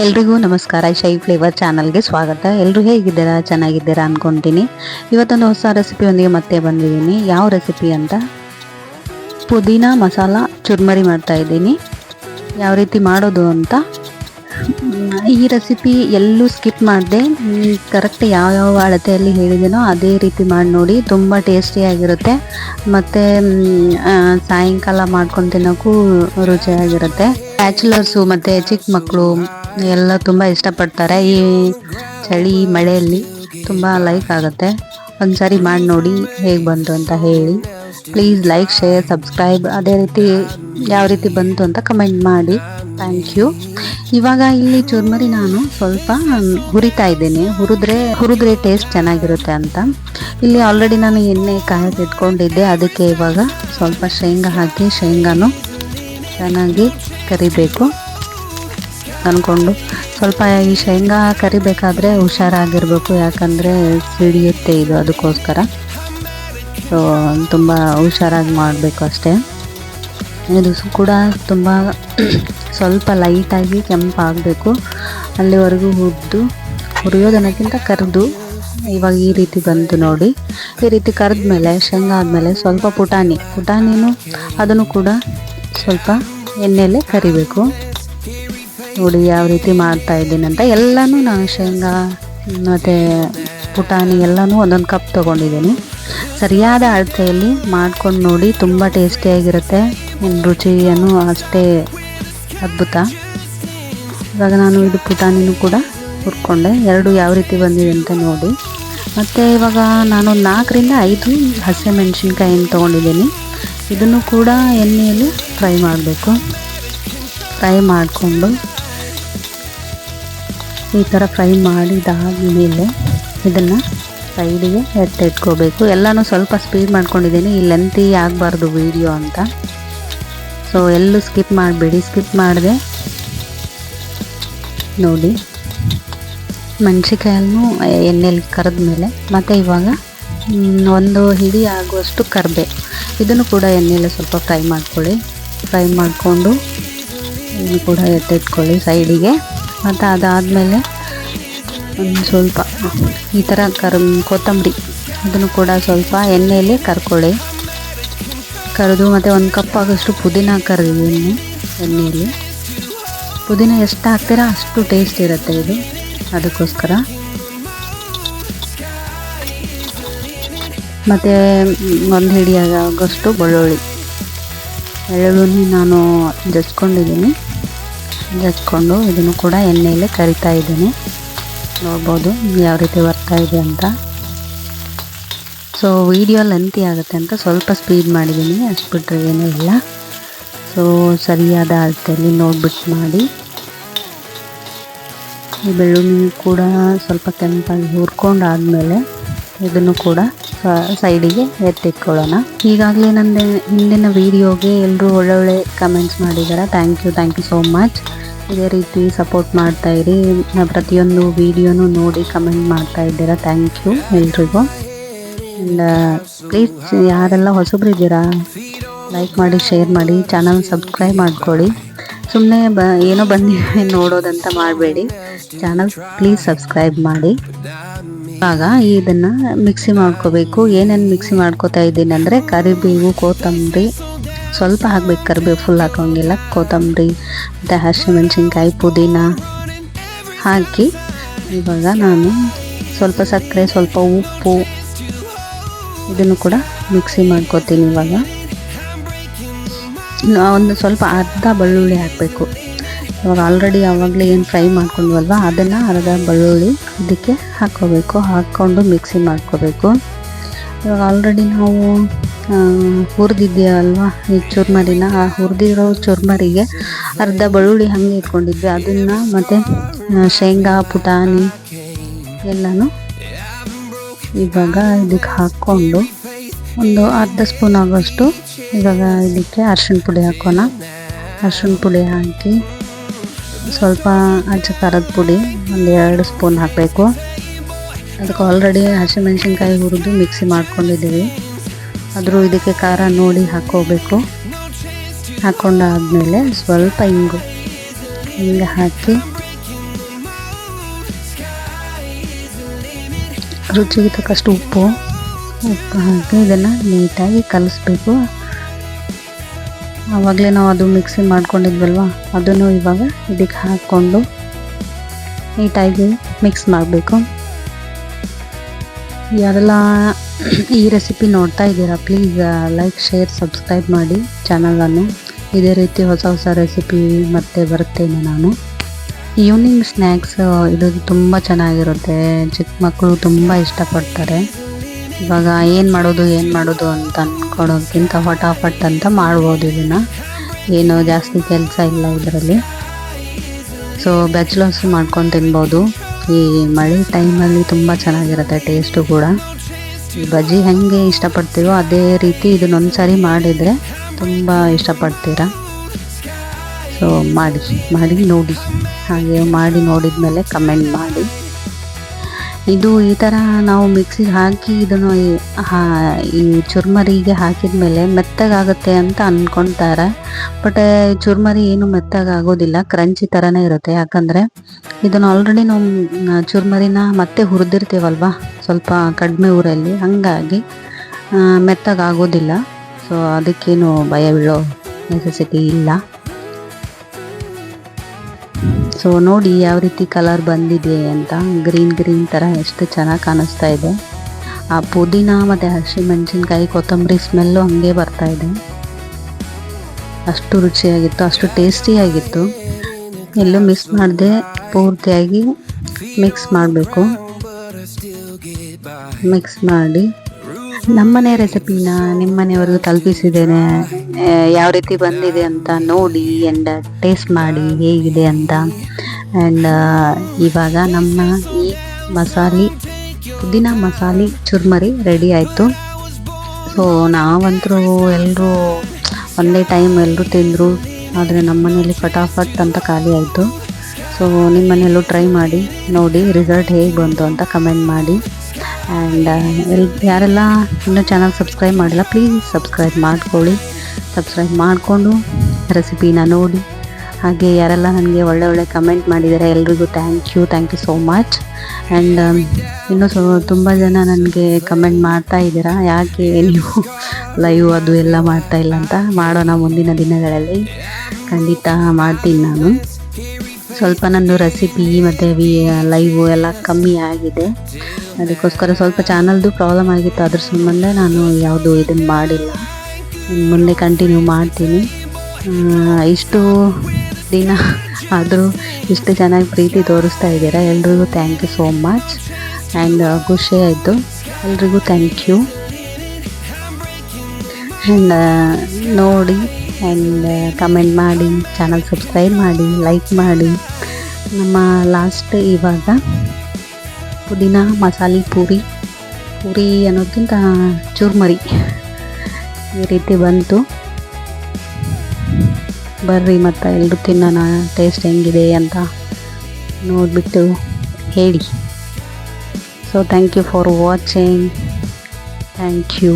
ಎಲ್ರಿಗೂ ನಮಸ್ಕಾರ. ಶೈ ಫ್ಲೇವರ್ ಚಾನಲ್ಗೆ ಸ್ವಾಗತ. ಎಲ್ಲರೂ ಹೇಗಿದ್ದೀರಾ? ಚೆನ್ನಾಗಿದ್ದೀರಾ ಅನ್ಕೊಂತೀನಿ. ಇವತ್ತೊಂದು ಹೊಸ ರೆಸಿಪಿಯೊಂದಿಗೆ ಮತ್ತೆ ಬಂದಿದ್ದೀನಿ. ಯಾವ ರೆಸಿಪಿ ಅಂತ, ಪುದೀನ ಮಸಾಲ ಚುರ್ಮರಿ ಮಾಡ್ತಾ ಇದ್ದೀನಿ. ಯಾವ ರೀತಿ ಮಾಡೋದು ಅಂತ, ಈ ರೆಸಿಪಿ ಎಲ್ಲೂ ಸ್ಕಿಪ್ ಮಾಡಿದೆ, ಕರೆಕ್ಟ್ ಯಾವ ಅಳತೆಯಲ್ಲಿ ಹೇಳಿದೆನೋ ಅದೇ ರೀತಿ ಮಾಡಿ ನೋಡಿ. ತುಂಬ ಟೇಸ್ಟಿಯಾಗಿರುತ್ತೆ ಮತ್ತು ಸಾಯಂಕಾಲ ಮಾಡ್ಕೊಂಡು ತಿನ್ನೋಕ್ಕೂ ರುಚಿಯಾಗಿರುತ್ತೆ. ಬ್ಯಾಚುಲರ್ಸು ಮತ್ತು ಚಿಕ್ಕ ಮಕ್ಕಳು ಎಲ್ಲ ತುಂಬ ಇಷ್ಟಪಡ್ತಾರೆ. ಈ ಚಳಿ ಮಳೆಯಲ್ಲಿ ತುಂಬ ಲೈಕ್ ಆಗುತ್ತೆ. ಒಂದ್ಸರಿ ಮಾಡಿ ನೋಡಿ, ಹೇಗೆ ಬಂತು ಅಂತ ಹೇಳಿ. Please like, share, subscribe. ಅದೇ ರೀತಿ ಯಾವ ರೀತಿ ಬಂತು ಅಂತ ಕಮೆಂಟ್ ಮಾಡಿ. Thank you. ಇವಾಗ ಇಲ್ಲಿ ಚುರ್ಮರಿ ನಾನು ಸ್ವಲ್ಪ ಹುರಿತಾ ಇದ್ದೇನೆ. ಹುರಿದ್ರೆ ಟೇಸ್ಟ್ ಚೆನ್ನಾಗಿರುತ್ತೆ ಅಂತ. ಇಲ್ಲಿ ಆಲ್ರೆಡಿ ನಾನು ಎಣ್ಣೆ ಕಾಯಕ್ಕೆ ಇಟ್ಕೊಂಡಿದ್ದೆ. ಅದಕ್ಕೆ ಇವಾಗ ಸ್ವಲ್ಪ ಶೇಂಗಾ ಹಾಕಿ, ಶೇಂಗಾನು ಚೆನ್ನಾಗಿ ಕರಿಬೇಕು ಅಂದ್ಕೊಂಡು. ಸ್ವಲ್ಪ ಈ ಶೇಂಗಾ ಕರಿಬೇಕಾದ್ರೆ ಹುಷಾರಾಗಿರ್ಬೇಕು, ಯಾಕಂದರೆ ಸಿಡಿಯುತ್ತೆ ಇದು, ಅದಕ್ಕೋಸ್ಕರ. ಸೊ ತುಂಬ ಹುಷಾರಾಗಿ ಮಾಡಬೇಕು ಅಷ್ಟೇ. ಇದು ಕೂಡ ತುಂಬ ಸ್ವಲ್ಪ ಲೈಟಾಗಿ ಕೆಂಪಾಗಬೇಕು, ಅಲ್ಲಿವರೆಗೂ ಹುರಿಯೋದನ್ನಕ್ಕಿಂತ ಕರೆದು. ಇವಾಗ ಈ ರೀತಿ ಬಂತು ನೋಡಿ. ಈ ರೀತಿ ಕರೆದ್ಮೇಲೆ, ಶೇಂಗಾ ಆದಮೇಲೆ ಸ್ವಲ್ಪ ಪುಟಾಣಿನೂ ಅದನ್ನು ಕೂಡ ಸ್ವಲ್ಪ ಎಣ್ಣೆಯಲ್ಲೇ ಕರಿಬೇಕು. ನೋಡಿ ಯಾವ ರೀತಿ ಮಾಡ್ತಾ ಇದ್ದೀನಿ ಅಂತ. ಎಲ್ಲನೂ ನಾನು ಶೇಂಗಾ ಮತ್ತು ಪುಟಾಣಿ ಎಲ್ಲನೂ ಒಂದೊಂದು ಕಪ್ ತೊಗೊಂಡಿದ್ದೀನಿ. ಸರಿಯಾದ ಅಳತೆಯಲ್ಲಿ ಮಾಡ್ಕೊಂಡು ನೋಡಿ, ತುಂಬ ಟೇಸ್ಟಿಯಾಗಿರುತ್ತೆ. ರುಚಿಯನ್ನು ಅಷ್ಟೇ ಅದ್ಭುತ. ಇವಾಗ ನಾನು ಇದು ಪುಟಾಣಿನೂ ಕೂಡ ಹುರ್ಕೊಂಡೆ. ಎರಡು ಯಾವ ರೀತಿ ಬಂದಿದೆ ಅಂತ ನೋಡಿ. ಮತ್ತು ಇವಾಗ ನಾನು 4ರಿಂದ 5 ಹಸಿಮೆಣಸಿನ್ಕಾಯಿನ ತೊಗೊಂಡಿದ್ದೀನಿ. ಇದನ್ನು ಕೂಡ ಎಣ್ಣೆಯಲ್ಲಿ ಫ್ರೈ ಮಾಡಬೇಕು. ಫ್ರೈ ಮಾಡಿಕೊಂಡು ಈ ಥರ ಫ್ರೈ ಮಾಡಿದಾದಮೇಲೆ ಇದನ್ನು ಸೈಡಿಗೆ ಎತ್ತಿಟ್ಕೋಬೇಕು. ಎಲ್ಲನೂ ಸ್ವಲ್ಪ ಸ್ಪೀಡ್ ಮಾಡ್ಕೊಂಡಿದ್ದೀನಿ, ಈ ಲೆಂತಿ ಆಗಬಾರ್ದು ವಿಡಿಯೋ ಅಂತ. ಸೊ ಎಲ್ಲೂ ಸ್ಕಿಪ್ ಮಾಡಬೇಡಿ. ಸ್ಕಿಪ್ ಮಾಡಿದೆ ನೋಡಿ. ಮೆಣಸಿಕಾಯನ್ನು ಎಣ್ಣೆಯಲ್ಲಿ ಕರೆದ್ಮೇಲೆ ಮತ್ತು ಇವಾಗ ಒಂದು ಹಿಡಿ ಆಗುವಷ್ಟು ಕರಿಬೇವು, ಇದನ್ನು ಕೂಡ ಎಣ್ಣೆಯಲ್ಲಿ ಸ್ವಲ್ಪ ಫ್ರೈ ಮಾಡ್ಕೊಳ್ಳಿ. ಫ್ರೈ ಮಾಡಿಕೊಂಡು ಇದನ್ನು ಕೂಡ ಎತ್ತಿಟ್ಕೊಳ್ಳಿ ಸೈಡಿಗೆ. ಮತ್ತು ಅದಾದಮೇಲೆ ಒಂದು ಸ್ವಲ್ಪ ಈ ಥರ ಕೊತ್ತಂಬರಿ, ಅದನ್ನು ಕೂಡ ಸ್ವಲ್ಪ ಎಣ್ಣೆಯಲ್ಲಿ ಕರ್ಕೊಳ್ಳಿ. ಕರೆದು ಮತ್ತು 1 ಕಪ್ ಆಗೋಷ್ಟು ಪುದೀನ ಕರಿದಿದ್ದೀನಿ ಎಣ್ಣೆಯಲ್ಲಿ. ಪುದೀನ ಎಷ್ಟು ಹಾಕ್ತೀರಾ ಅಷ್ಟು ಟೇಸ್ಟ್ ಇರುತ್ತೆ ಇದು, ಅದಕ್ಕೋಸ್ಕರ. ಮತ್ತು 1 ಹಿಡಿ ಆಗೋಷ್ಟು ಬೆಳ್ಳುಳ್ಳಿ ನಾನು ಜಜ್ಕೊಂಡು ಇದನ್ನು ಕೂಡ ಎಣ್ಣೆಯಲ್ಲೇ ಕರಿತಾ ಇದ್ದೀನಿ. ನೋಡ್ಬೋದು ಯಾವ ರೀತಿ ಬರ್ತಾ ಇದೆ ಅಂತ. ಸೊ ವಿಡಿಯೋ ಲೆಂತಿ ಆಗುತ್ತೆ ಅಂತ ಸ್ವಲ್ಪ ಸ್ಪೀಡ್ ಮಾಡಿದ್ದೀನಿ, ಅಷ್ಟು ಬಿಟ್ಟರೆ ಏನೂ ಇಲ್ಲ. ಸೊ ಸರಿಯಾದ ಅಳತೆಯಲ್ಲಿ ನೋಡ್ಬಿಟ್ಟು ಮಾಡಿ. ಈ ಬೆಳ್ಳುಳ್ಳಿ ಕೂಡ ಸ್ವಲ್ಪ ಕೆಂಪಾಗಿ ಹುರ್ಕೊಂಡಾದಮೇಲೆ ಇದನ್ನು ಕೂಡ ಸೈಡಿಗೆ ಎತ್ತಿಟ್ಕೊಳ್ಳೋಣ. ಈಗಾಗಲೇ ನನ್ನ ಹಿಂದಿನ ವೀಡಿಯೋಗೆ ಎಲ್ಲರೂ ಒಳ್ಳೊಳ್ಳೆ ಕಮೆಂಟ್ಸ್ ಮಾಡಿದ್ದಾರೆ. Thank you so much. ಇದೇ ರೀತಿ ಸಪೋರ್ಟ್ ಮಾಡ್ತಾಯಿರಿ. ಪ್ರತಿಯೊಂದು ವೀಡಿಯೋನೂ ನೋಡಿ ಕಮೆಂಟ್ ಮಾಡ್ತಾ ಇದ್ದೀರಾ. ಥ್ಯಾಂಕ್ ಯು ಎಲ್ರಿಗೂ. ಆ್ಯಂಡ್ ಪ್ಲೀಸ್ ಯಾರೆಲ್ಲ ಹೊಸಬ್ರು ಇದ್ದೀರಾ, ಲೈಕ್ ಮಾಡಿ, ಶೇರ್ ಮಾಡಿ, ಚಾನಲ್ ಸಬ್ಸ್ಕ್ರೈಬ್ ಮಾಡ್ಕೊಳ್ಳಿ. ಸುಮ್ಮನೆ ಏನೋ ಬಂದಿದೆ ನೋಡೋದಂತ ಮಾಡಬೇಡಿ. ಚಾನಲ್ ಪ್ಲೀಸ್ ಸಬ್ಸ್ಕ್ರೈಬ್ ಮಾಡಿ. ಇವಾಗ ಇದನ್ನು ಮಿಕ್ಸಿ ಮಾಡ್ಕೋಬೇಕು. ಏನೇನು ಮಿಕ್ಸಿ ಮಾಡ್ಕೋತಾ ಇದ್ದೀನಿ ಅಂದರೆ, ಕರಿಬೇವು, ಕೊತ್ತಂಬರಿ ಸ್ವಲ್ಪ ಹಾಕಬೇಕು. ಕರಿಬೇವು ಫುಲ್ ಹಾಕೋಂಗಿಲ್ಲ. ಕೊತ್ತಂಬರಿ ಮತ್ತು ಹಸಿಮೆಣಸಿನ್ಕಾಯಿ, ಪುದೀನ ಹಾಕಿ ಇವಾಗ ನಾನು ಸ್ವಲ್ಪ ಸಕ್ಕರೆ, ಸ್ವಲ್ಪ ಉಪ್ಪು, ಇದನ್ನು ಕೂಡ ಮಿಕ್ಸಿ ಮಾಡ್ಕೋತೀನಿ. ಇವಾಗ ಒಂದು ಸ್ವಲ್ಪ ಅರ್ಧ ಬೆಳ್ಳುಳ್ಳಿ ಹಾಕಬೇಕು. ಇವಾಗ ಆಲ್ರೆಡಿ ಆವಾಗಲೇ ಏನು ಫ್ರೈ ಮಾಡ್ಕೊಂಡ್ವಲ್ವ, ಅದನ್ನು ಅರ್ಧ ಬೆಳ್ಳುಳ್ಳಿ ಇದಕ್ಕೆ ಹಾಕ್ಕೊಂಡು ಮಿಕ್ಸಿ ಮಾಡ್ಕೋಬೇಕು. ಇವಾಗ ಆಲ್ರೆಡಿ ನಾವು ಹುರಿದಿದ್ದೀವಲ್ವ ಈ ಚುರ್ಮರಿನ, ಆ ಹುರಿದಿರೋ ಚುರ್ಮರಿಗೆ ಅರ್ಧ ಬೆಳ್ಳುಳ್ಳಿ ಹಾಗೆ ಇಟ್ಕೊಂಡಿದ್ವಿ. ಅದನ್ನು ಮತ್ತು ಶೇಂಗಾ, ಪುಟಾಣಿ ಎಲ್ಲನೂ ಇವಾಗ ಇದಕ್ಕೆ ಹಾಕ್ಕೊಂಡು ಒಂದು ಅರ್ಧ ಸ್ಪೂನ್ ಆಗೋಷ್ಟು ಇವಾಗ ಇದಕ್ಕೆ ಅರಿಶಿಣ ಪುಡಿ ಹಾಕೋಣ. ಅರಿಶಿಣ ಪುಡಿ ಹಾಕಿ ಸ್ವಲ್ಪ ಅಚ್ಚ ಖಾರದ ಪುಡಿ 1-2 ಸ್ಪೂನ್ ಹಾಕಬೇಕು. ಅದಕ್ಕೆ ಆಲ್ರೆಡಿ ಹಸಿಮೆಣಸಿನ್ಕಾಯಿ ಹುರಿದು ಮಿಕ್ಸಿ ಮಾಡ್ಕೊಂಡಿದ್ದೀವಿ. ಆದರೂ ಇದಕ್ಕೆ ಖಾರ ನೋಡಿ ಹಾಕ್ಕೋಬೇಕು. ಹಾಕ್ಕೊಂಡಾದಮೇಲೆ ಸ್ವಲ್ಪ ಹಿಂಗೆ ಹಾಕಿ ರುಚಿಗೆ ತಕ್ಕಷ್ಟು ಉಪ್ಪು ಹಾಕಿ ಇದನ್ನು ನೀಟಾಗಿ ಕಲಿಸ್ಬೇಕು. ಆವಾಗಲೇ ನಾವು ಅದು ಮಿಕ್ಸಿ ಮಾಡ್ಕೊಂಡಿದ್ವಲ್ವ ಅದನ್ನು ಇವಾಗ ಇದಕ್ಕೆ ಹಾಕ್ಕೊಂಡು ನೀಟಾಗಿ ಮಿಕ್ಸ್ ಮಾಡಬೇಕು. ಯಾರೆಲ್ಲ ಈ ರೆಸಿಪಿ ನೋಡ್ತಾ ಇದ್ದೀರಾ ಪ್ಲೀಸ್ ಲೈಕ್, ಶೇರ್, ಸಬ್ಸ್ಕ್ರೈಬ್ ಮಾಡಿ ಚಾನಲನ್ನು. ಇದೇ ರೀತಿ ಹೊಸ ಹೊಸ ರೆಸಿಪಿ ಮತ್ತೆ ಬರುತ್ತೇನೆ ನಾನು. ಈವ್ನಿಂಗ್ ಸ್ನ್ಯಾಕ್ಸ್ ಇದು ತುಂಬ ಚೆನ್ನಾಗಿರುತ್ತೆ, ಚಿಕ್ಕ ಮಕ್ಕಳು ತುಂಬ ಇಷ್ಟಪಡ್ತಾರೆ. ಇವಾಗ ಏನು ಮಾಡೋದು ಅಂತ ಅಂದ್ಕೊಳೋಕ್ಕಿಂತ ಫಟಾಫಟ್ ಅಂತ ಮಾಡ್ಬೋದು ಇದನ್ನು. ಏನು ಜಾಸ್ತಿ ಕೆಲಸ ಇಲ್ಲ ಇದರಲ್ಲಿ. ಸೊ ಬ್ಯಾಚುಲರ್ಸ್ ಮಾಡ್ಕೊಂಡು ತಿನ್ಬೋದು. ಈ ಮಳೆ ಟೈಮಲ್ಲಿ ತುಂಬ ಚೆನ್ನಾಗಿರುತ್ತೆ ಟೇಸ್ಟು ಕೂಡ. ಈ ಬಜ್ಜಿ ಹೇಗೆ ಇಷ್ಟಪಡ್ತೀವೋ ಅದೇ ರೀತಿ ಇದನ್ನೊಂದು ಸಾರಿ ಮಾಡಿದರೆ ತುಂಬ ಇಷ್ಟಪಡ್ತೀರಾ. ಸೊ ಮಾಡಿ ನೋಡಿ, ಹಾಗೆ ಮಾಡಿ ನೋಡಿದ ಮೇಲೆ ಕಮೆಂಟ್ ಮಾಡಿ. ಇದು ಈ ಥರ ನಾವು ಮಿಕ್ಸಿಗೆ ಹಾಕಿ ಇದನ್ನು ಈ ಚುರ್ಮರಿಗೆ ಹಾಕಿದ ಮೇಲೆ ಮೆತ್ತಗಾಗುತ್ತೆ ಅಂತ ಅಂದ್ಕೊತಾರೆ. ಬಟ್ ಚುರ್ಮರಿ ಏನು ಮೆತ್ತಗಾಗೋದಿಲ್ಲ, ಕ್ರಂಚಿ ಥರನೇ ಇರುತ್ತೆ. ಯಾಕಂದರೆ ಇದನ್ನು ಆಲ್ರೆಡಿ ನಾವು ಚುರ್ಮರಿನ ಮತ್ತೆ ಹುರಿದಿರ್ತೀವಲ್ವ ಸ್ವಲ್ಪ ಕಡಿಮೆ ಊರಲ್ಲಿ, ಹಾಗಾಗಿ ಮೆತ್ತಗಾಗೋದಿಲ್ಲ. ಸೊ ಅದಕ್ಕೇನು ಭಯ ಬೀಳೋ ನೆಸೆಸಿಟಿ ಇಲ್ಲ. ಸೊ ನೋಡಿ ಯಾವ ರೀತಿ ಕಲರ್ ಬಂದಿದೆ ಅಂತ, ಗ್ರೀನ್ ಥರ ಎಷ್ಟು ಚೆನ್ನಾಗಿ ಕಾಣಿಸ್ತಾ ಇದೆ. ಆ ಪುದೀನ ಮತ್ತು ಹಸಿಮೆಣಸಿನ್ಕಾಯಿ ಕೊತ್ತಂಬರಿ ಸ್ಮೆಲ್ಲು ಹಾಗೆ ಬರ್ತಾ ಇದೆ. ಅಷ್ಟು ರುಚಿಯಾಗಿತ್ತು, ಅಷ್ಟು ಟೇಸ್ಟಿಯಾಗಿತ್ತು. ಎಲ್ಲೂ ಮಿಸ್ ಮಾಡದೆ ಪೂರ್ತಿಯಾಗಿ ಮಿಕ್ಸ್ ಮಾಡಬೇಕು. ಮಿಕ್ಸ್ ಮಾಡಿ ನಮ್ಮನೆ ರೆಸಿಪಿನ ನಿಮ್ಮನೆಯವ್ರಿಗೂ ತಲುಪಿಸಿದ್ದೇನೆ. ಯಾವ ರೀತಿ ಬಂದಿದೆ ಅಂತ ನೋಡಿ ಆ್ಯಂಡ್ ಟೇಸ್ಟ್ ಮಾಡಿ ಹೇಗಿದೆ ಅಂತ. ಆ್ಯಂಡ್ ಇವಾಗ ನಮ್ಮ ಈ ಪುದೀನ ಮಸಾಲೆ ಚುರ್ಮರಿ ರೆಡಿ ಆಯಿತು. ಸೊ ನಾವಂತರೂ ಎಲ್ಲರೂ ಒಂದೇ ಟೈಮ್ ಎಲ್ಲರೂ ತಿಂದರು, ಆದರೆ ನಮ್ಮ ಮನೇಲಿ ಫಟಾಫಟ್ ಅಂತ ಖಾಲಿ ಆಯಿತು. ಸೊ ನಿಮ್ಮ ಮನೆಯಲ್ಲೂ ಟ್ರೈ ಮಾಡಿ ನೋಡಿ ರಿಸಲ್ಟ್ ಹೇಗೆ ಬಂತು ಅಂತ ಕಮೆಂಟ್ ಮಾಡಿ. ಆ್ಯಂಡ್ ಯಾರೆಲ್ಲ ಇನ್ನೂ ಚಾನಲ್ ಸಬ್ಸ್ಕ್ರೈಬ್ ಮಾಡಿಲ್ಲ ಪ್ಲೀಸ್ ಸಬ್ಸ್ಕ್ರೈಬ್ ಮಾಡ್ಕೊಳ್ಳಿ. ಸಬ್ಸ್ಕ್ರೈಬ್ ಮಾಡಿಕೊಂಡು ರೆಸಿಪಿನ ನೋಡಿ. ಹಾಗೆ ಯಾರೆಲ್ಲ ನನಗೆ ಒಳ್ಳೆ ಕಮೆಂಟ್ ಮಾಡಿದ್ದಾರೆ ಎಲ್ರಿಗೂ thank you so much. And ಇನ್ನೂ ತುಂಬ ಜನ ನನಗೆ ಕಮೆಂಟ್ ಮಾಡ್ತಾ ಇದ್ದೀರಾ, ಯಾಕೆ ನೀವು ಲೈವ್ ಅದು ಎಲ್ಲ ಮಾಡ್ತಾ ಇಲ್ಲ ಅಂತ. ಮಾಡೋಣ ಮುಂದಿನ ದಿನಗಳಲ್ಲಿ, ಖಂಡಿತ ಮಾಡ್ತೀನಿ ನಾನು. ಸ್ವಲ್ಪ ನಂದು ರೆಸಿಪಿ ಮತ್ತು ಲೈವು ಎಲ್ಲ ಕಮ್ಮಿ ಆಗಿದೆ, ಅದಕ್ಕೋಸ್ಕರ ಸ್ವಲ್ಪ ಚಾನಲ್ದು ಪ್ರಾಬ್ಲಮ್ ಆಗಿತ್ತು. ಅದ್ರ ಸಂಬಂಧ ನಾನು ಯಾವುದು ಇದನ್ನು ಮಾಡಿಲ್ಲ. ಮುಂದೆ ಕಂಟಿನ್ಯೂ ಮಾಡ್ತೀನಿ. ಇಷ್ಟು ದಿನ ಆದರೂ ಇಷ್ಟು ಚೆನ್ನಾಗಿ ಪ್ರೀತಿ ತೋರಿಸ್ತಾ ಇದ್ದೀರಾ, ಎಲ್ರಿಗೂ thank you so much. And ಖುಷಿ ಆಯಿತು, ಎಲ್ರಿಗೂ ಥ್ಯಾಂಕ್ ಯು. ಆ್ಯಂಡ್ ನೋಡಿ ಆ್ಯಂಡ್ ಕಮೆಂಟ್ ಮಾಡಿ, ಚಾನಲ್ ಸಬ್ಸ್ಕ್ರೈಬ್ ಮಾಡಿ, ಲೈಕ್ ಮಾಡಿ. ನಮ್ಮ ಲಾಸ್ಟ್ ಇವಾಗ ಪುದೀನ ಮಸಾಲೆ ಪೂರಿ ಅನ್ನೋದಕ್ಕಿಂತ ಚುರ್ಮರಿ ಈ ರೀತಿ ಬಂತು. ಬರ್ರಿ ಮತ್ತು ಎಲ್ಲರೂ ತಿನ್ನೋಣ, ಟೇಸ್ಟ್ ಹೆಂಗಿದೆ ಅಂತ ನೋಡಿಬಿಟ್ಟು ಹೇಳಿ. So thank you for watching. Thank you.